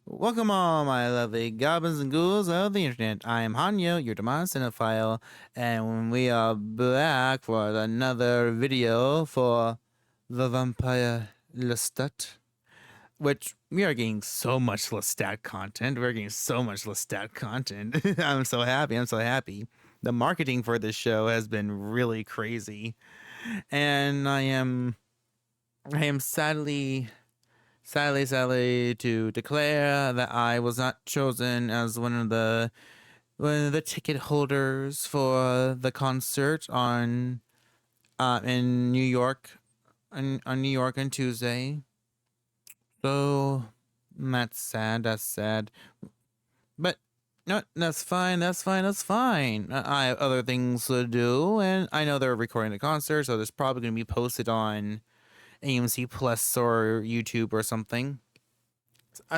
Welcome all my lovely goblins and ghouls of the internet. I am Hanyo, your demon cinephile, and we are back for another video for the vampire Lestat, which we are getting so much Lestat content. We're getting so much Lestat content. I'm so happy. I'm so happy. The marketing for this show has been really crazy, and I am sadly to declare that I was not chosen as one of the ticket holders for the concert in New York on New York on Tuesday. So that's sad. That's sad. But no, that's fine. That's fine. That's fine. I have other things to do, and I know they're recording the concert, so there's probably going to be posted on AMC Plus or YouTube or something.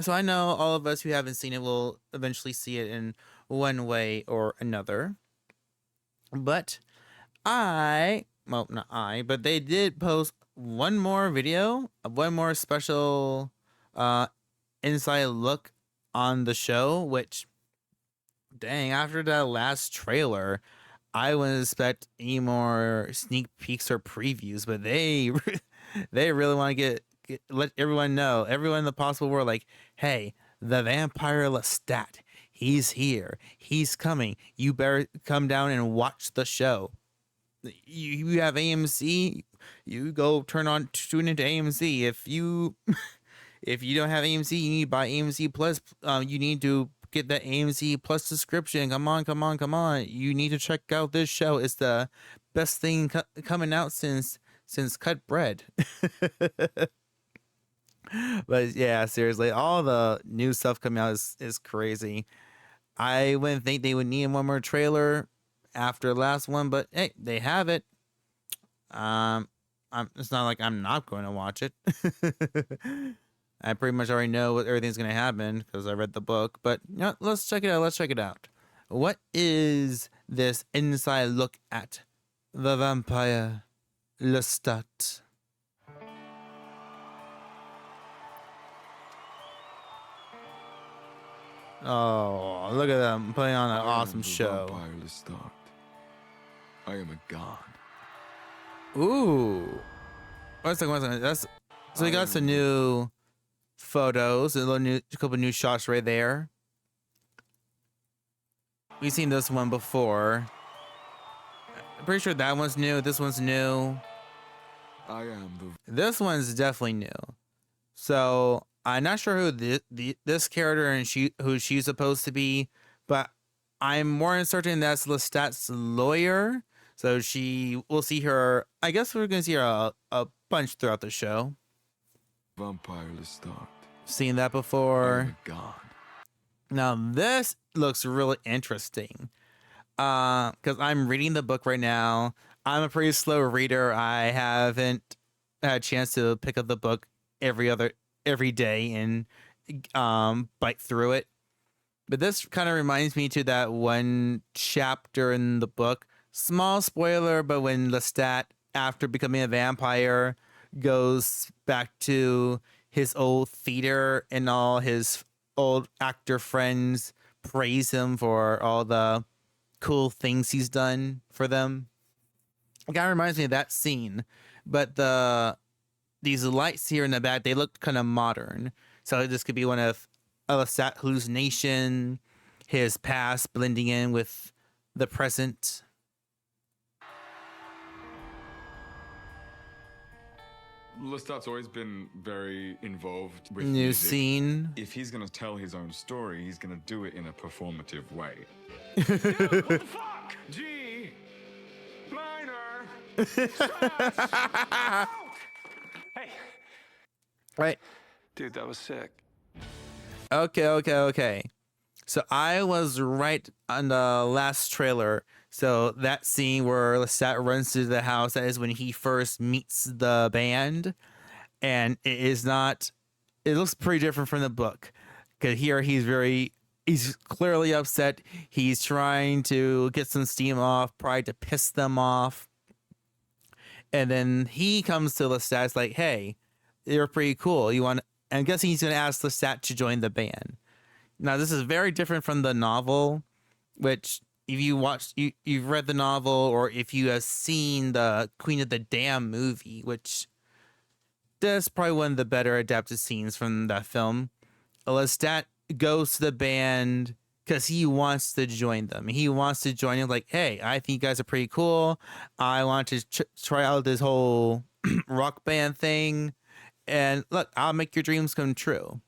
So I know all of us who haven't seen it will eventually see it in one way or another. But not I, but they did post one more video, one more special uh inside look on the show, which dang, after that last trailer, I wouldn't expect any more sneak peeks or previews, but they really want to let everyone know, everyone in the possible world, like, hey, the vampire Lestat, he's here, he's coming. You better come down and watch the show. You have AMC, you go tune into AMC. If you don't have AMC, you need to buy AMC Plus. You need to get that AMC Plus subscription. Come on, come on, come on. You need to check out this show. It's the best thing coming out since cut bread. But yeah, seriously, all the new stuff coming out is crazy. I wouldn't think they would need one more trailer after the last one, but hey, they have it. It's not like I'm not going to watch it. I pretty much already know what everything's going to happen because I read the book. But let's check it out. Let's check it out. What is this inside look at the vampire Lestat? Oh, look at them putting on an awesome show. Vampire Lestat. I am a god. Ooh. One second. So we got some new photos, a couple new shots right there. We've seen this one before. I'm pretty sure that one's new. This one's new. I am This one's definitely new. So I'm not sure who this character and who she's supposed to be, but I'm more certain that's Lestat's lawyer. So we'll see her. I guess we're gonna see her a bunch throughout the show. Vampire Lestat. Seen that before. I am a god. Now this looks really interesting. Because I'm reading the book right now. I'm a pretty slow reader. I haven't had a chance to pick up the book every day and bite through it. But this kind of reminds me to that one chapter in the book. Small spoiler, but when Lestat, after becoming a vampire, goes back to his old theater and all his old actor friends praise him for all the cool things he's done for them. It kind of reminds me of that scene, but these lights here in the back, they look kind of modern. So this could be one of a Lestat hallucination, his past blending in with the present. Lestat's always been very involved with New music. scene. If he's gonna tell his own story, he's gonna do it in a performative way. Dude, what the fuck? G minor. Hey, Right. dude, that was sick. Okay. So I was right on the last trailer. So that scene where Lestat runs to the house, that is when he first meets the band. And it looks pretty different from the book. Because here he's clearly upset. He's trying to get some steam off, probably to piss them off. And then he comes to Lestat like, hey, you're pretty cool. And I'm guessing he's going to ask Lestat to join the band. Now, this is very different from the novel, which if you watched, you've read the novel, or if you have seen the Queen of the Dam movie, which that's probably one of the better adapted scenes from that film. Lestat goes to the band because he wants to join them. He wants to join them like, hey, I think you guys are pretty cool. I want to try out this whole rock band thing. And look, I'll make your dreams come true.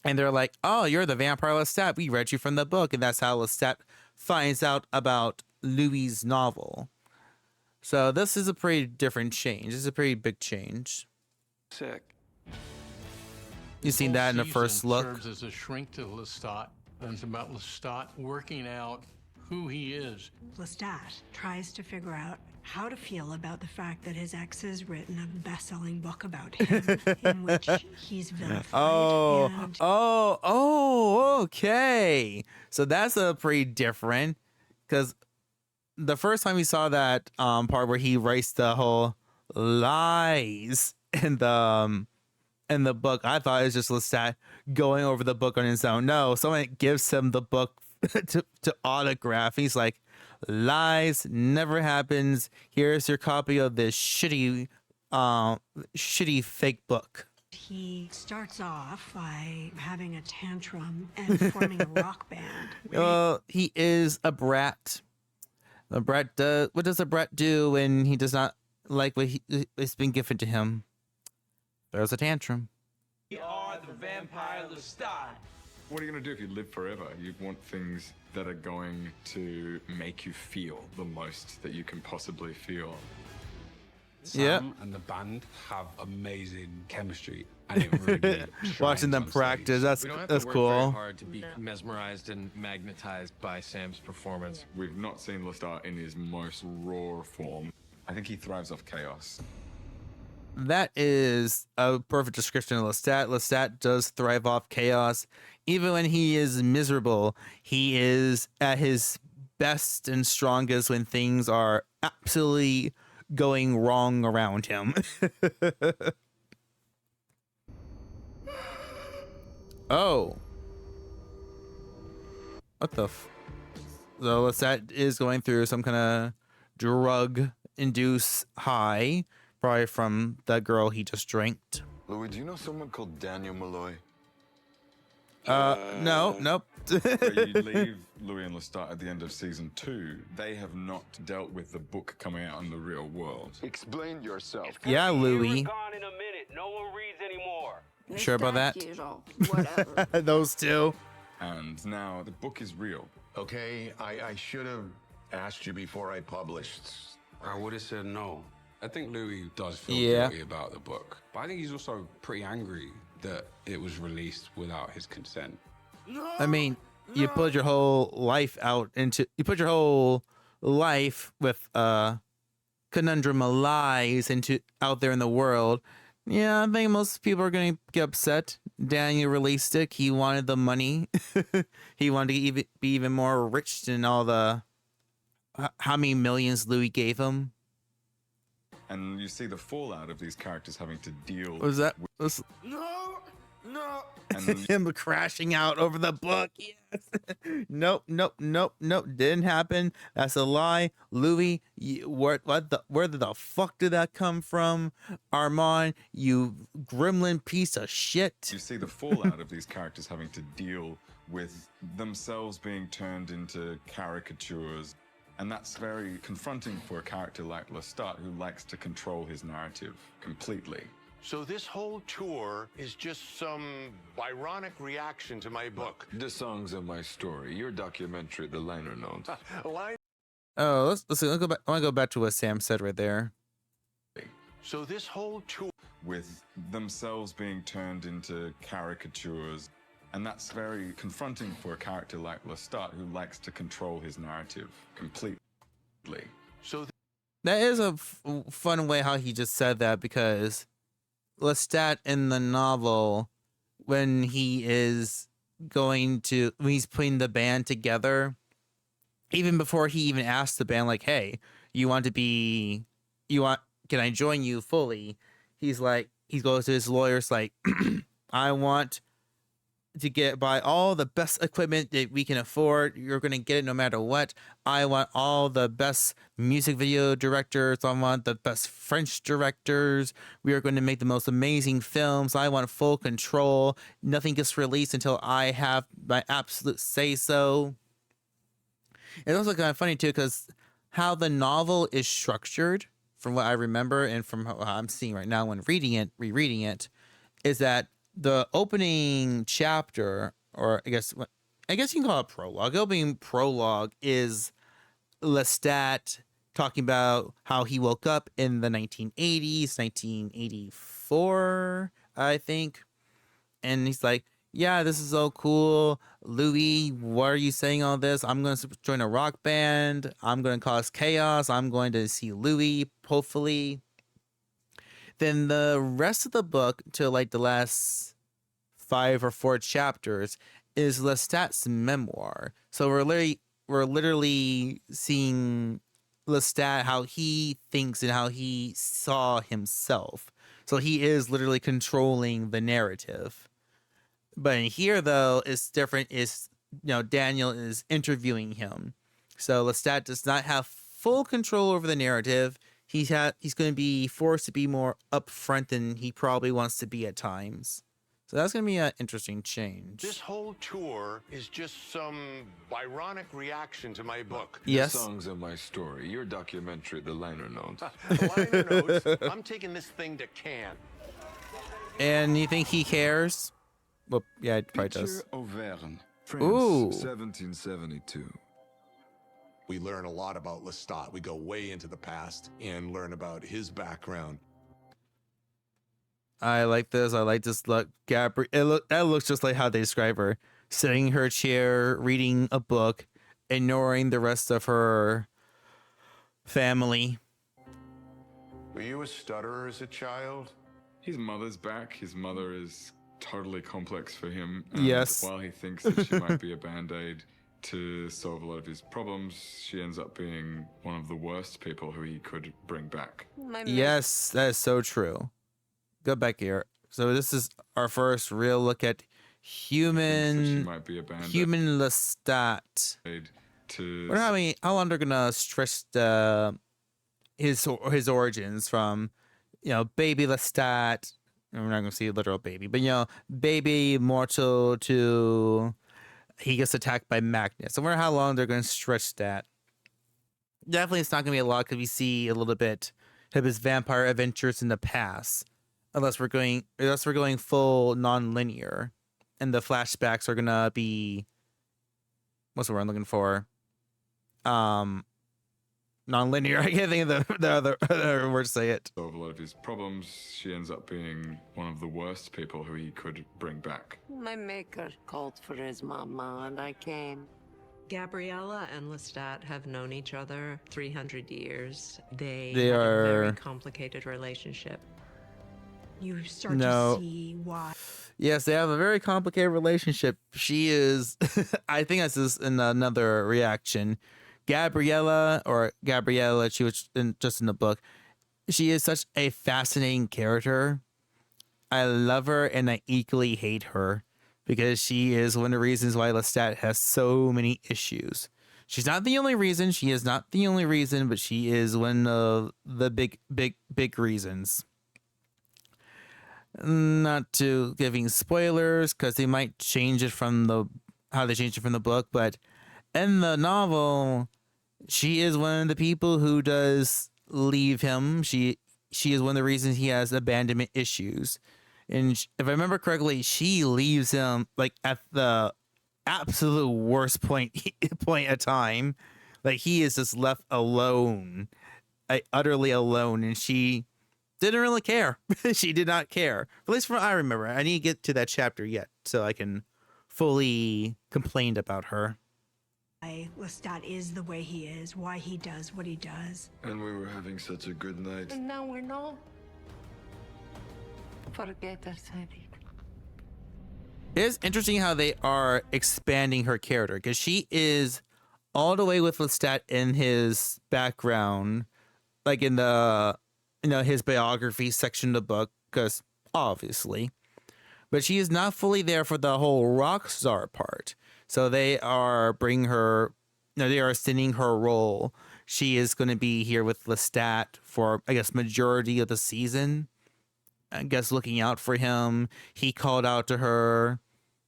And they're like, oh, you're the vampire Lestat. We read you from the book. And that's how Lestat finds out about Louis' novel. So this is a pretty different change. This is a pretty big change. Sick. You seen that in the first look? Serves as a shrink to Lestat, and it's about Lestat working out who he is. Lestat tries to figure out how to feel about the fact that his ex has written a best-selling book about him in which he's vilified. Okay. So that's a pretty different, because the first time we saw that part where he writes the whole lies in the book, I thought it was just Lestat going over the book on his own. No, someone gives him the book to autograph. He's like, lies, never happens. Here's your copy of this shitty fake book. He starts off by having a tantrum and forming a rock band. Well, he is a brat. A brat what does a brat do when he does not like what it's been given to him? There's a tantrum. We are the vampire Lestat. What are you going to do if you live forever? You want things that are going to make you feel the most that you can possibly feel. Sam and the band have amazing chemistry, and it really Watching them shines on practice, stage. that's cool. Very hard to be mesmerized and magnetized by Sam's performance. We've not seen Lestat in his most raw form. I think he thrives off chaos. That is a perfect description of Lestat. Lestat does thrive off chaos. Even when he is miserable, he is at his best and strongest when things are absolutely going wrong around him. Oh. What the So Lestat is going through some kind of drug-induced high, probably from that girl he just drank. Louis, do you know someone called Daniel Malloy? No, nope. Where you leave Louis and Lestat at the end of season 2, they have not dealt with the book coming out in the real world. Explain yourself. Yeah, Louis. Gone in a minute. No one reads anymore. Sure about that? Usual. Whatever. Those two. And now the book is real. Okay, I should have asked you before I published. I would have said no. I think Louis does feel Yeah. guilty about the book, but I think he's also pretty angry that it was released without his consent. I mean, you put your whole life with conundrum of lies out there in the world. Yeah, I think most people are going to get upset. Daniel released it. He wanted the money. He wanted to be even more rich than all the how many millions Louis gave him. And you see the fallout of these characters having to deal Was that with No. and then him crashing out over the book? Yes. Nope. Didn't happen. That's a lie. Louis, where the fuck did that come from? Armand, you gremlin piece of shit. you see the fallout of these characters having to deal with themselves being turned into caricatures. And that's very confronting for a character like Lestat, who likes to control his narrative completely. So this whole tour is just some ironic reaction to my book. The songs are my story. Your documentary, The Liner Notes. Line. Oh, let's go back. I want to go back to what Sam said right there. So this whole tour. With themselves being turned into caricatures. And that's very confronting for a character like Lestat, who likes to control his narrative completely. So That is a fun way how he just said that, because Lestat in the novel, when he's putting the band together, even before he even asked the band, like, hey, can I join you fully? He goes to his lawyers like, I want to buy all the best equipment that we can afford. You're going to get it no matter what. I want all the best music video directors. I want the best French directors. We are going to make the most amazing films. I want full control. Nothing gets released until I have my absolute say so. It's also kind of funny too, because how the novel is structured, from what I remember and from what I'm seeing right now when rereading it, is that the opening chapter, or I guess you can call it prologue. The opening prologue is Lestat talking about how he woke up in the 1980s, 1984, I think, and he's like, yeah, this is so cool. Louis, why are you saying all this? I'm going to join a rock band. I'm going to cause chaos. I'm going to see Louis, hopefully. Then the rest of the book, to like the last 5 or 4 chapters, is Lestat's memoir. So we're literally seeing Lestat, how he thinks and how he saw himself. So he is literally controlling the narrative. But in here, though, it's different. Daniel is interviewing him. So Lestat does not have full control over the narrative. He's going to be forced to be more upfront than he probably wants to be at times. So that's going to be an interesting change. This whole tour is just some ironic reaction to my book. Yes. The songs are my story. Your documentary, the liner notes. Liner notes. I'm taking this thing to Cannes. And you think he cares? Well, yeah, it probably does. Auvergne, France, Ooh. 1772. We learn a lot about Lestat. We go way into the past and learn about his background. I like this. I like this look. That looks just like how they describe her. Sitting in her chair, reading a book, ignoring the rest of her family. Were you a stutterer as a child? His mother's back. His mother is totally complex for him. And yes. While he thinks that she might be a band-aid to solve a lot of his problems, she ends up being one of the worst people who he could bring back. Yes, that is so true. Go back here. So this is our first real look at human Lestat. How long they're gonna stretch his origins from, baby Lestat. We're not gonna see a literal baby, but baby mortal to he gets attacked by Magnus. I wonder how long they're gonna stretch that. Definitely, it's not gonna be a lot because we see a little bit of his vampire adventures in the past. Unless we're going full non-linear, and the flashbacks are gonna be, what's the word I'm looking for? Non-linear. I can't think of the other word to say it. Solve a lot of his problems. She ends up being one of the worst people who he could bring back. My maker called for his mama, and I came. Gabriella and Lestat have known each other 300 years. They are have a very complicated relationship. You start to see why. Yes, they have a very complicated relationship. She is, I think that's just in another reaction. Gabriella, she was just in the book. She is such a fascinating character. I love her and I equally hate her because she is one of the reasons why Lestat has so many issues. She's not the only reason. She is not the only reason, but she is one of the big reasons. Not to giving spoilers because they might change it from how they changed it from the book, but in the novel, she is one of the people who does leave him. She is one of the reasons he has abandonment issues, and if I remember correctly, she leaves him like at the absolute worst point of time. Like he is just left alone, utterly alone, and she didn't really care. She did not care. At least from what I remember. I need to get to that chapter yet so I can fully complain about her. Why Lestat is the way he is, why he does what he does. And we were having such a good night. And now we're not. Forget I said it. It is interesting how they are expanding her character because she is all the way with Lestat in his background, like in the his biography section of the book, because obviously, but she is not fully there for the whole rock star part. So they are bringing her, no, they are extending her role. She is going to be here with Lestat for, I guess, majority of the season. I guess looking out for him. He called out to her.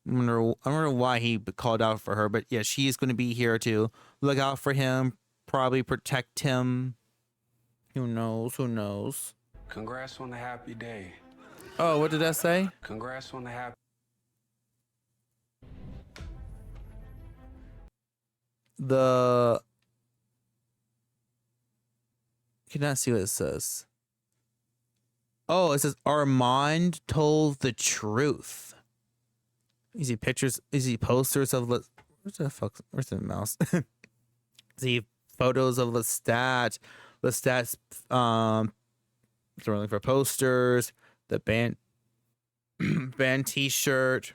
I wonder why he called out for her, but yeah, she's going to be here to look out for him, probably protect him. Who knows? Who knows? Congrats on the happy day. Oh, what did that say? Congrats on the happy. Cannot see what it says. Oh, it says Armand told the truth. You see pictures, you see posters of where's the fuck? Where's the mouse? See photos of Lestat's throwing for posters, the band t-shirt,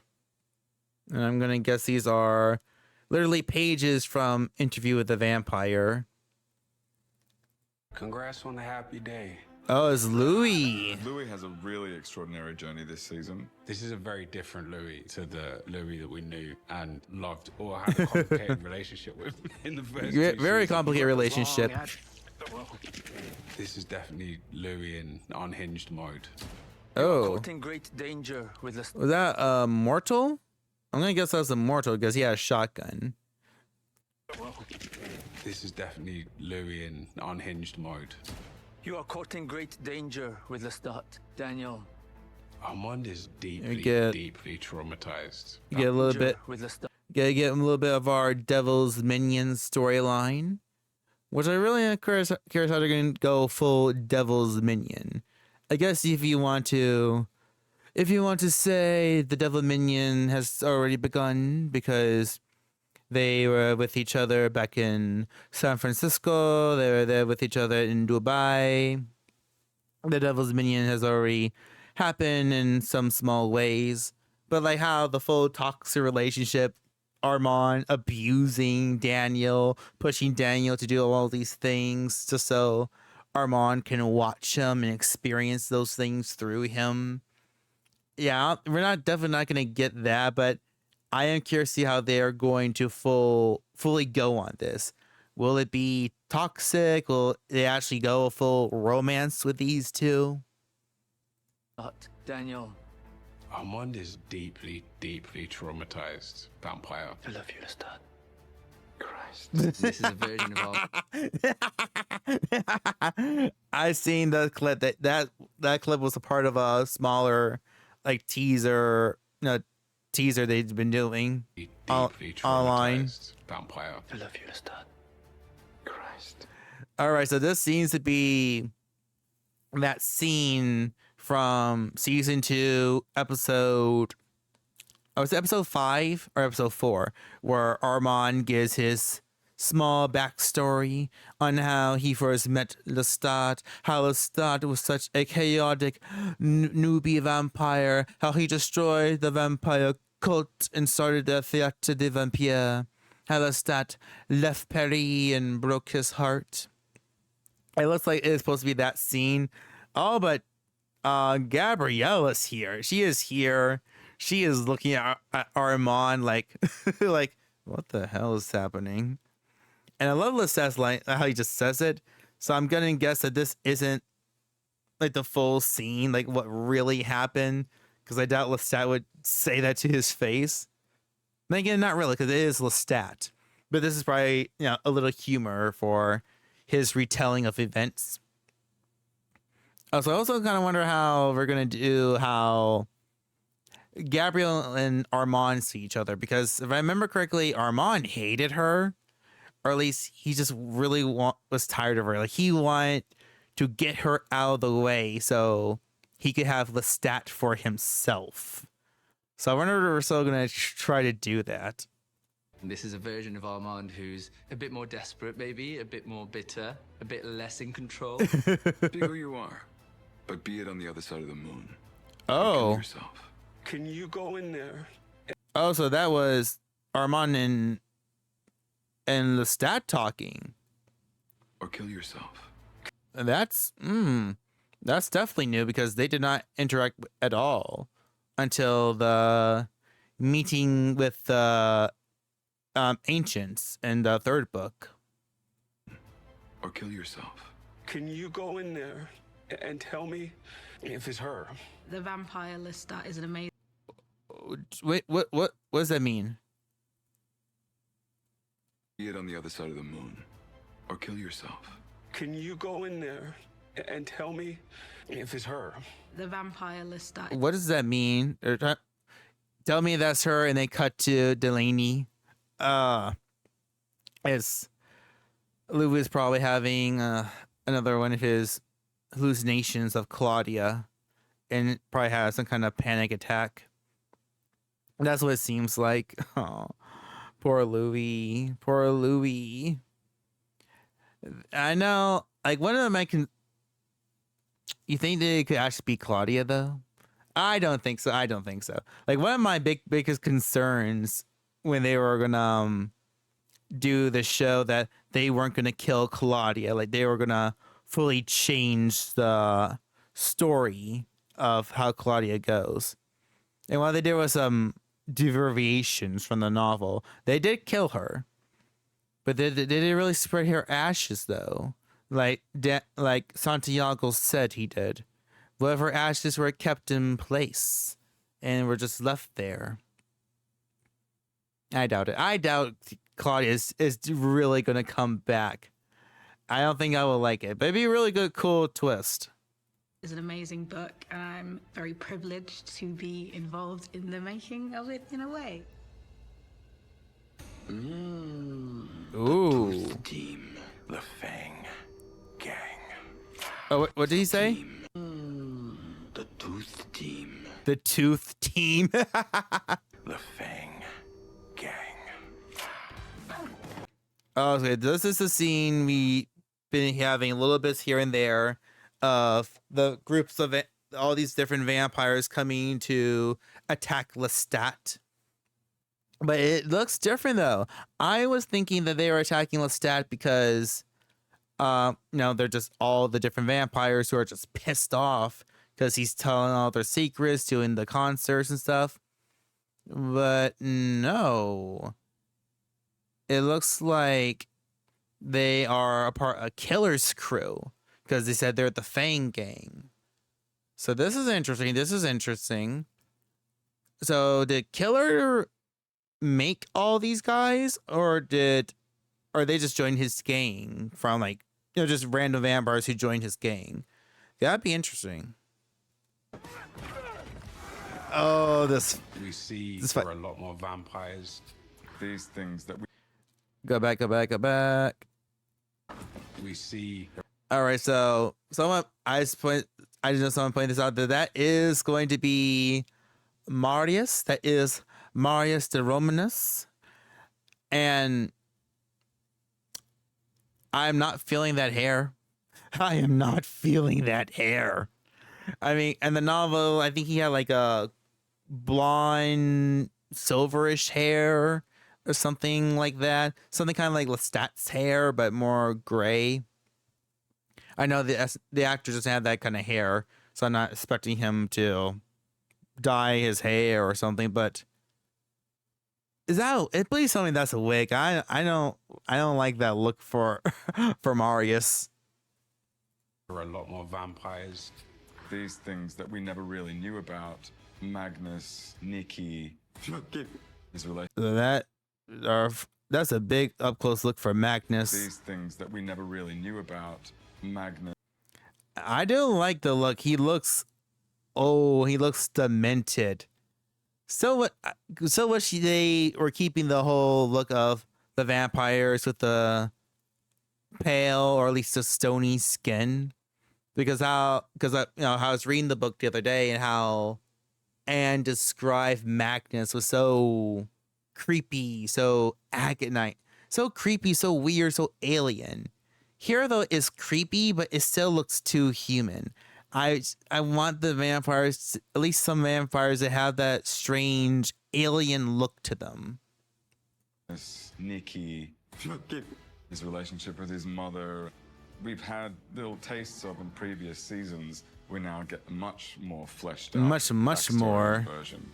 and I'm gonna guess these are literally pages from Interview with the Vampire. Congrats on the happy day. Oh, it's Louis. Louis has a really extraordinary journey this season. This is a very different Louis to the Louis that we knew and loved or had a complicated relationship with in the first two Very seasons. complicated relationship. This is definitely Louis in unhinged mode. Oh, Caught in great danger with the was that Mortal? I'm gonna guess that was Immortal because he had a shotgun. This is definitely Louis in unhinged mode. You are caught in great danger with Lestat, Daniel. Armand is deeply traumatized. You get a little bit. With Lestat. Get a little bit of our Devil's Minions storyline, which I really am curious how they're gonna go full Devil's Minion. I guess if you want to say the Devil Minion has already begun because they were with each other back in San Francisco. They were there with each other in Dubai. The Devil's Minion has already happened in some small ways. But like how the full toxic relationship, Armand abusing Daniel, pushing Daniel to do all these things just so Armand can watch him and experience those things through him. Yeah, we're definitely not going to get that, but I am curious to see how they are going to fully go on this. Will it be toxic? Will they actually go full romance with these two? Daniel. Armand is deeply traumatized vampire. I love you, Lestat. Christ. This is a version of all. I seen the clip. That clip was a part of a smaller like teaser they've been doing online. Vampire. I love you, Lestat. Christ. All right, so this seems to be that scene from season 2, episode 5 or episode 4, where Armand gives his small backstory on how he first met Lestat, how Lestat was such a chaotic newbie vampire, how he destroyed the vampire cult and started the Théâtre des Vampires, how Lestat left Paris and broke his heart. It looks like it's supposed to be that scene. Oh, but Gabriella's here. She is here. She is looking at Armand like, like, what the hell is happening? And I love Lestat's line, how he just says it. So I'm gonna guess that this isn't like the full scene, like what really happened, because I doubt Lestat would say that to his face. Then again, not really, because it is Lestat. But this is probably, a little humor for his retelling of events. So I also kind of wonder how we're gonna do how Gabrielle and Armand see each other, because if I remember correctly, Armand hated her. Or at least he just really was tired of her. Like he wanted to get her out of the way so he could have Lestat for himself. So I wonder if we're still going to try to do that. This is a version of Armand who's a bit more desperate, maybe, a bit more bitter, a bit less in control. Be who you are, but be it on the other side of the moon. Oh. Kill yourself. Can you go in there? Oh, so that was Armand and Lestat talking. Or kill yourself. That's definitely new because they did not interact at all. until the meeting with the ancients in the third book. Or kill yourself. Can you go in there and tell me if it's her? The vampire Lestat is an amazing. Wait, what does that mean? Be it on the other side of the moon. Or kill yourself. Can you go in there and tell me if it's her? The vampire Lestat. What does that mean? Tell me that's her, and they cut to Delaney. It's Louis probably having another one of his hallucinations of Claudia, and probably has some kind of panic attack. That's what it seems like. Oh, poor Louis. Poor Louis. I know. Like, one of them, you think that it could actually be Claudia, though? I don't think so. Like, one of my biggest concerns when they were gonna do the show, that they weren't gonna kill Claudia. Like, they were gonna fully change the story of how Claudia goes. And while they did was some deviations from the novel, they did kill her. But they didn't really spread her ashes, though. Like Santiago said he did. But her ashes were kept in place and were just left there. I doubt it. I doubt Claudia is really going to come back. I don't think I will like it, but it'd be a really good, cool twist. Is an amazing book, and I'm very privileged to be involved in the making of it in a way. Ooh. The team, the Fang gang. Oh, what did he say? The Tooth team. The Tooth team. The Fang gang. Oh, okay. This is the scene we've been having a little bits here and there of the groups of all these different vampires coming to attack Lestat. But it looks different, though. I was thinking that they were attacking Lestat because, they're just all the different vampires who are just pissed off because he's telling all their secrets, doing the concerts and stuff. But no. It looks like they are a part of Killer's crew because they said they're the Fang gang. So this is interesting. So did Killer make all these guys, or they just join his gang from just random vampires who joined his gang? That'd be interesting. Oh, we see this there fight. are a lot more vampires. These things that we Go back. We see. All right, so I just know someone pointed this out, that is going to be Marius. That is Marius de Romanus. And I'm not feeling that hair. I am not feeling that hair. I mean, in the novel, I think he had like a blonde, silverish hair or something like that. Something kind of like Lestat's hair, but more gray. I know the actor doesn't have that kind of hair, so I'm not expecting him to dye his hair or something. But please tell me that's a wig. I don't like that look for Marius. There are a lot more vampires. These things that we never really knew about. Magnus, Nikki, his relationship. That's a big up close look for Magnus. These things that we never really knew about. Magnus. I don't like the look. He looks demented. So what they were keeping the whole look of the vampires with the pale or at least the stony skin, because I was reading the book the other day and how Anne described Magnus was so creepy, so agonite, so creepy, so weird, so alien. Here though is creepy, but it still looks too human. I want the vampires, at least some vampires, that have that strange alien look to them. Nikki, his relationship with his mother, we've had little tastes of in previous seasons, we now get a much more fleshed out, much backstory more version.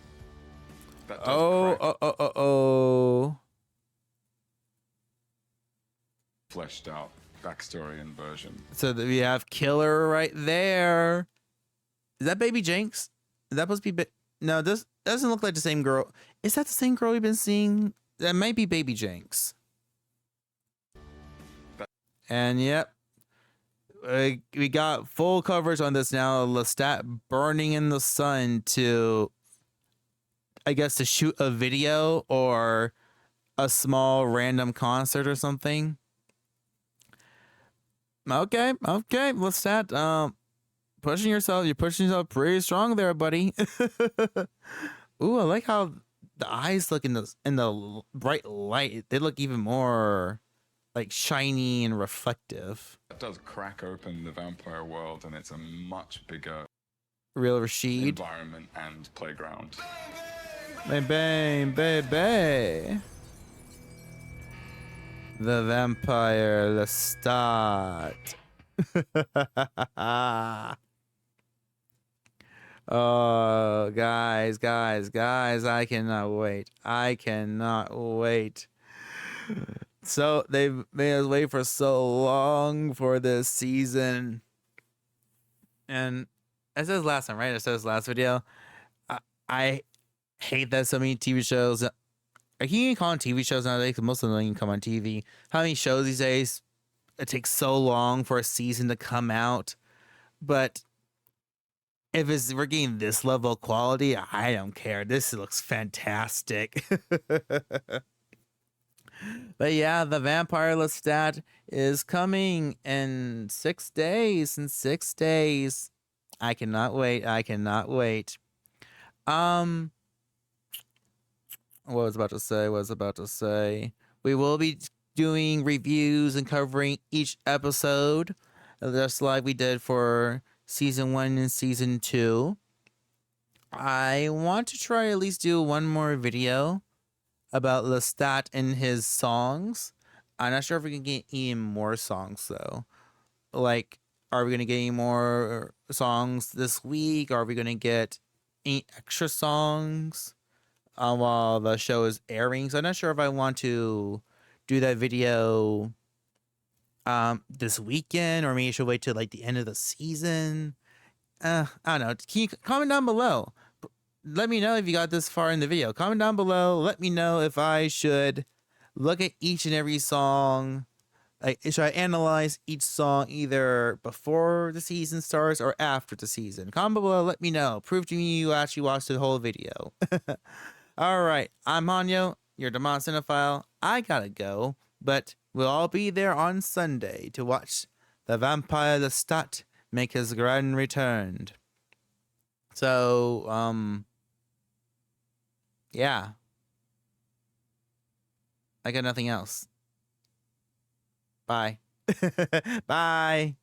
That does oh crack oh oh oh oh fleshed out backstory and version. so we have Killer right there. Is that Baby Jinx? Is that supposed to be no, this doesn't look like the same girl. Is that the same girl we've been seeing? That might be Baby Jinx. And yep, we got full coverage on this now. Lestat burning in the sun to, I guess, to shoot a video or a small random concert or something. Okay, Lestat, pushing yourself. You're pushing yourself pretty strong there, buddy. Ooh, I like how the eyes look in the bright light. They look even more like shiny and reflective. That does crack open the vampire world, and it's a much bigger Real Rashid environment and playground. Bang bang baby. The vampire Lestat. Oh, guys, I cannot wait. So they've made us wait for so long for this season. And I said this last time, right? I said this last video. I hate that so many TV shows. I can't even call them TV shows nowadays because most of them don't even come on TV. How many shows these days, it takes so long for a season to come out. But if we're getting this level of quality, I don't care. This looks fantastic. But yeah, the Vampire Lestat is coming in 6 days. I cannot wait. What was about to say? We will be doing reviews and covering each episode, just like we did for season 1 and season 2. I want to try at least do one more video about Lestat and his songs. I'm not sure if we can get any more songs though. Like, are we gonna get any more songs this week? Are we gonna get any extra songs while the show is airing? So I'm not sure if I want to do that video this weekend, or maybe I should wait till like the end of the season. I don't know. Can you comment down below? Let me know if you got this far in the video. Comment down below. Let me know if I should look at each and every song. Like, should I analyze each song either before the season starts or after the season? Comment below. Let me know. Prove to me you actually watched the whole video. All right. I'm Hanyo, your Demon Cinephile. I gotta go, but we'll all be there on Sunday to watch the Vampire Lestat make his grand return. So, yeah. I got nothing else. Bye. Bye.